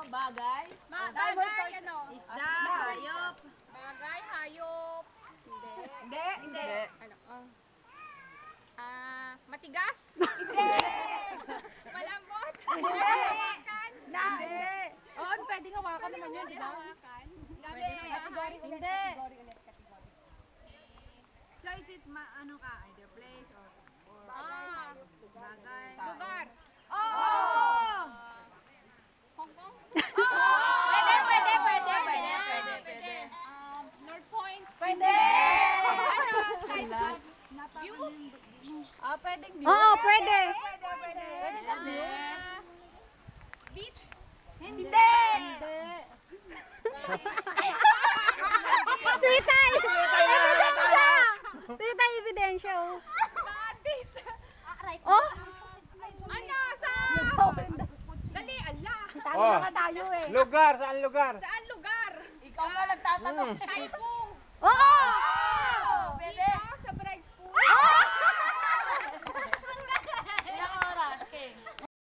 Bagay. Bagay, ano? Isda. Hayop. Bagay, hayop. Hindi. Hindi. Ano? Matigas? Hindi. Malambot? Hindi. Hawakan? Hindi. Oo, pwedeng hawakan naman yun, di ba? Hawakan? Gamit Pwede. sa bahay? Hindi. Choice is ano ka, either place or bagay. Lugar? Oo! Hong Kong? Pwede. North Point? Pwede. Ano? Size of view? Pwedeng view. Oo, pwede. Pwede siya view. Beach? Hindi. Twitay! Ebidensya! Twitay, ebidensya. Bodies? Oh? Ano? Sa... Dali, ala! Talo na tayo eh. Lugar, saan lugar? Saan lugar? Ikaw nga nagtatanong. Typhoon? Oo!